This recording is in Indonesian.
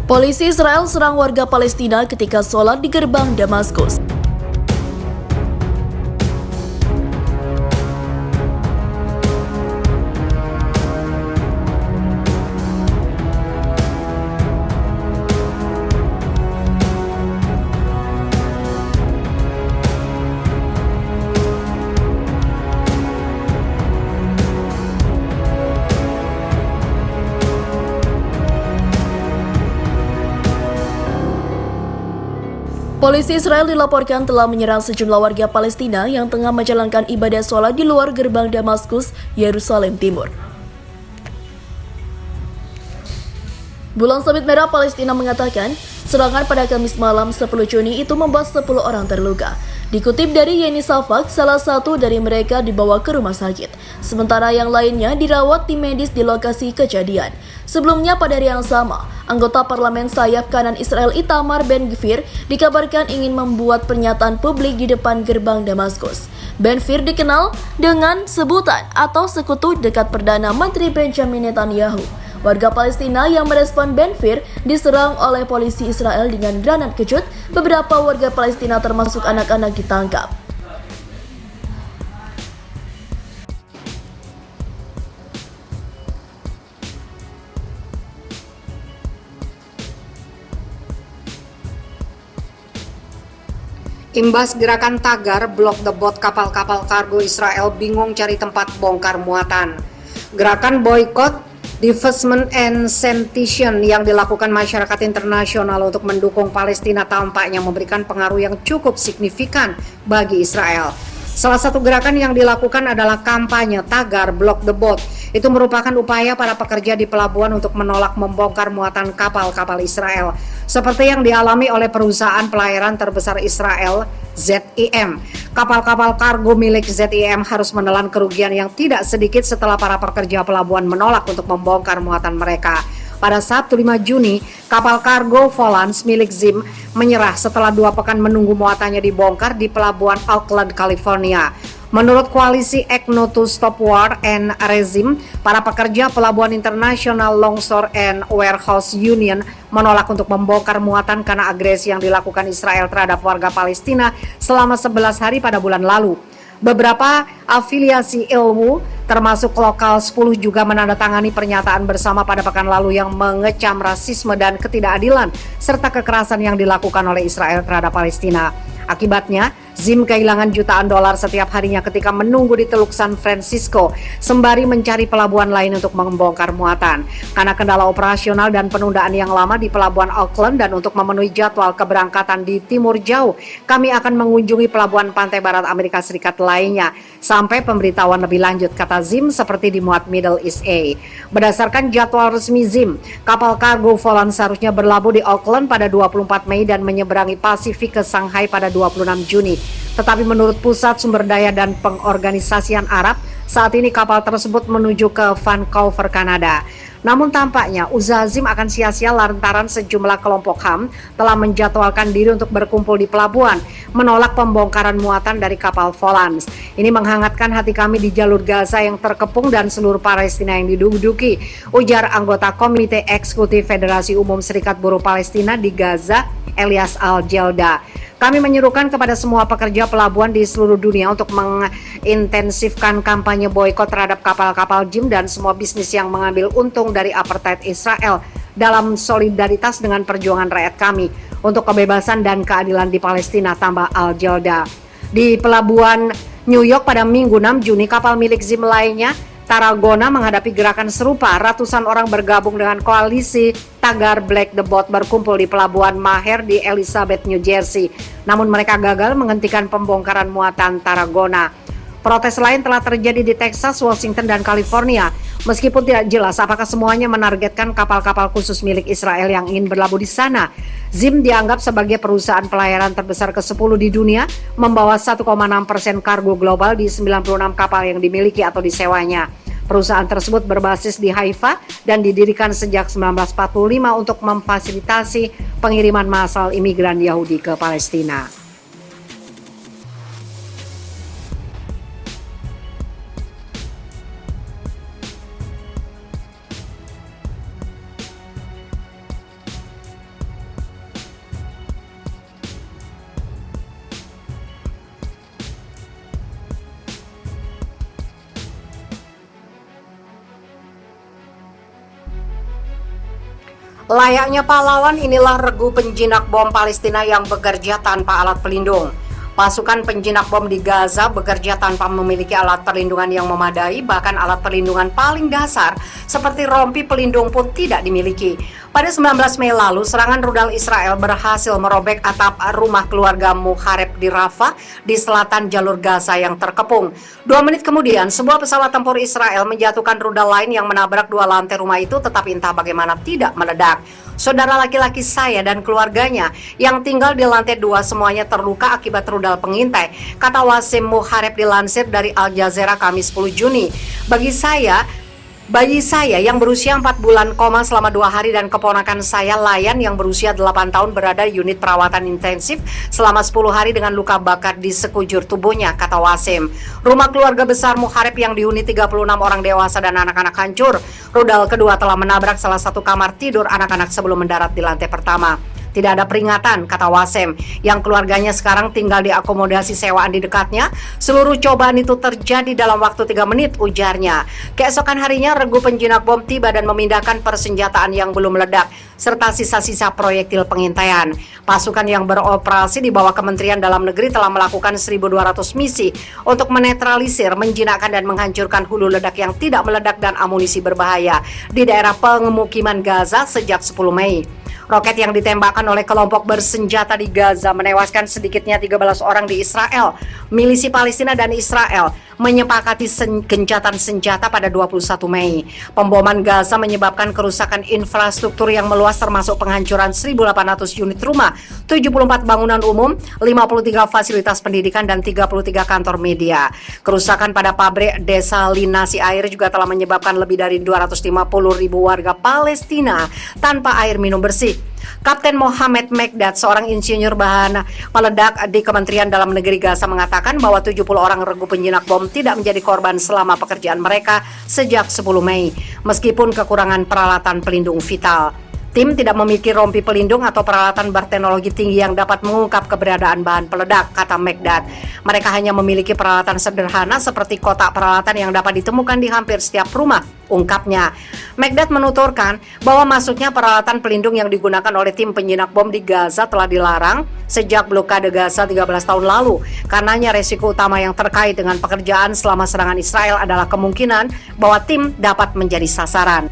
Polisi Israel serang warga Palestina ketika sholat di gerbang Damaskus. Polisi Israel dilaporkan telah menyerang sejumlah warga Palestina yang tengah menjalankan ibadah sholat di luar gerbang Damaskus, Yerusalem Timur. Bulan Sabit Merah Palestina mengatakan, serangan pada Kamis malam 10 Juni itu membuat 10 orang terluka. Dikutip dari Yeni Safak, salah satu dari mereka dibawa ke rumah sakit, sementara yang lainnya dirawat tim medis di lokasi kejadian. Sebelumnya pada hari yang sama, anggota parlemen sayap kanan Israel Itamar Ben-Gvir dikabarkan ingin membuat pernyataan publik di depan gerbang Damaskus. Ben-Gvir dikenal dengan sebutan atau sekutu dekat Perdana Menteri Benjamin Netanyahu. Warga Palestina yang merespon Ben-Gvir diserang oleh polisi Israel dengan granat kejut. Beberapa warga Palestina termasuk anak-anak ditangkap. Imbas gerakan tagar, Block the Boat kapal-kapal kargo Israel bingung cari tempat bongkar muatan. Gerakan boykot, divestment and sanction yang dilakukan masyarakat internasional untuk mendukung Palestina tampaknya memberikan pengaruh yang cukup signifikan bagi Israel. Salah satu gerakan yang dilakukan adalah kampanye tagar Block the Boat. Itu merupakan upaya para pekerja di pelabuhan untuk menolak membongkar muatan kapal-kapal Israel, seperti yang dialami oleh perusahaan pelayaran terbesar Israel, ZIM. Kapal-kapal kargo milik ZIM harus menelan kerugian yang tidak sedikit setelah para pekerja pelabuhan menolak untuk membongkar muatan mereka. Pada Sabtu 5 Juni, kapal kargo Volans milik ZIM menyerah setelah 2 pekan menunggu muatannya dibongkar di pelabuhan Oakland, California. Menurut koalisi Act to Stop War and Regime, para pekerja pelabuhan internasional Longshore and Warehouse Union menolak untuk membongkar muatan karena agresi yang dilakukan Israel terhadap warga Palestina selama 11 hari pada bulan lalu. Beberapa afiliasi ilmu termasuk Lokal 10 juga menandatangani pernyataan bersama pada pekan lalu yang mengecam rasisme dan ketidakadilan serta kekerasan yang dilakukan oleh Israel terhadap Palestina. Akibatnya, ZIM kehilangan jutaan dolar setiap harinya ketika menunggu di Teluk San Francisco sembari mencari pelabuhan lain untuk membongkar muatan. Karena kendala operasional dan penundaan yang lama di pelabuhan Auckland dan untuk memenuhi jadwal keberangkatan di timur jauh, kami akan mengunjungi pelabuhan pantai barat Amerika Serikat lainnya sampai pemberitahuan lebih lanjut, kata ZIM seperti dimuat Middle East A. Berdasarkan jadwal resmi ZIM, kapal kargo Volans seharusnya berlabuh di Auckland pada 24 Mei dan menyeberangi Pasifik ke Shanghai pada 26 Juni. Tetapi menurut Pusat Sumber Daya dan Pengorganisasian Arab, saat ini kapal tersebut menuju ke Vancouver, Kanada. Namun tampaknya usaha ZIM akan sia-sia lantaran sejumlah kelompok HAM telah menjadwalkan diri untuk berkumpul di pelabuhan, menolak pembongkaran muatan dari kapal Volans. Ini menghangatkan hati kami di jalur Gaza yang terkepung dan seluruh Palestina yang diduduki, ujar anggota Komite Eksekutif Federasi Umum Serikat Buruh Palestina di Gaza, Elias Al-Jelda. Kami menyerukan kepada semua pekerja pelabuhan di seluruh dunia untuk mengintensifkan kampanye boikot terhadap kapal-kapal ZIM dan semua bisnis yang mengambil untung dari apartheid Israel dalam solidaritas dengan perjuangan rakyat kami untuk kebebasan dan keadilan di Palestina, tambah Al-Jelda. Di pelabuhan New York pada Minggu 6 Juni, kapal milik ZIM lainnya, Tarragona, menghadapi gerakan serupa. Ratusan orang bergabung dengan koalisi tagar Black the Boat berkumpul di pelabuhan Maher di Elizabeth, New Jersey. Namun mereka gagal menghentikan pembongkaran muatan Tarragona. Protes lain telah terjadi di Texas, Washington, dan California. Meskipun tidak jelas apakah semuanya menargetkan kapal-kapal khusus milik Israel yang ingin berlabuh di sana. ZIM dianggap sebagai perusahaan pelayaran terbesar ke-10 di dunia, membawa 1,6% kargo global di 96 kapal yang dimiliki atau disewanya. Perusahaan tersebut berbasis di Haifa dan didirikan sejak 1945 untuk memfasilitasi pengiriman massal imigran Yahudi ke Palestina. Layaknya pahlawan, inilah regu penjinak bom Palestina yang bekerja tanpa alat pelindung. Pasukan penjinak bom di Gaza bekerja tanpa memiliki alat perlindungan yang memadai, bahkan alat perlindungan paling dasar seperti rompi pelindung pun tidak dimiliki. Pada 19 Mei lalu, serangan rudal Israel berhasil merobek atap rumah keluarga Muhareb di Rafah di selatan jalur Gaza yang terkepung. 2 menit kemudian, sebuah pesawat tempur Israel menjatuhkan rudal lain yang menabrak 2 lantai rumah itu, tetapi entah bagaimana tidak meledak. Saudara laki-laki saya dan keluarganya yang tinggal di lantai 2 semuanya terluka akibat rudal pengintai, kata Wasim Muhareb dilansir dari Al Jazeera Kamis 10 Juni. Bayi saya yang berusia 4 bulan koma selama 2 hari dan keponakan saya Layan yang berusia 8 tahun berada di unit perawatan intensif selama 10 hari dengan luka bakar di sekujur tubuhnya, kata Wasim. Rumah keluarga besar Muhareb yang dihuni 36 orang dewasa dan anak-anak hancur. Rudal kedua telah menabrak salah satu kamar tidur anak-anak sebelum mendarat di lantai pertama. Tidak ada peringatan, kata Wasim, yang keluarganya sekarang tinggal di akomodasi sewaan di dekatnya. Seluruh cobaan itu terjadi dalam waktu 3 menit, ujarnya. Keesokan harinya, regu penjinak bom tiba dan memindahkan persenjataan yang belum meledak, serta sisa-sisa proyektil pengintaian. Pasukan yang beroperasi di bawah Kementerian Dalam Negeri telah melakukan 1.200 misi untuk menetralisir, menjinakkan dan menghancurkan hulu ledak yang tidak meledak dan amunisi berbahaya di daerah pemukiman Gaza sejak 10 Mei. Roket yang ditembakkan oleh kelompok bersenjata di Gaza menewaskan sedikitnya 13 orang di Israel. Milisi Palestina dan Israel menyepakati gencatan senjata pada 21 Mei. Pemboman Gaza menyebabkan kerusakan infrastruktur yang meluas termasuk penghancuran 1.800 unit rumah, 74 bangunan umum, 53 fasilitas pendidikan dan 33 kantor media. Kerusakan pada pabrik desalinasi air juga telah menyebabkan lebih dari 250.000 warga Palestina tanpa air minum bersih. Kapten Mohamed Megdad, seorang insinyur bahan peledak di Kementerian Dalam Negeri Gaza, mengatakan bahwa 70 orang regu penjinak bom tidak menjadi korban selama pekerjaan mereka sejak 10 Mei, meskipun kekurangan peralatan pelindung vital. Tim tidak memiliki rompi pelindung atau peralatan berteknologi tinggi yang dapat mengungkap keberadaan bahan peledak, kata Megdad. Mereka hanya memiliki peralatan sederhana seperti kotak peralatan yang dapat ditemukan di hampir setiap rumah, ungkapnya. Megdad menuturkan bahwa masuknya peralatan pelindung yang digunakan oleh tim penjinak bom di Gaza telah dilarang sejak blokade Gaza 13 tahun lalu. Karenanya resiko utama yang terkait dengan pekerjaan selama serangan Israel adalah kemungkinan bahwa tim dapat menjadi sasaran.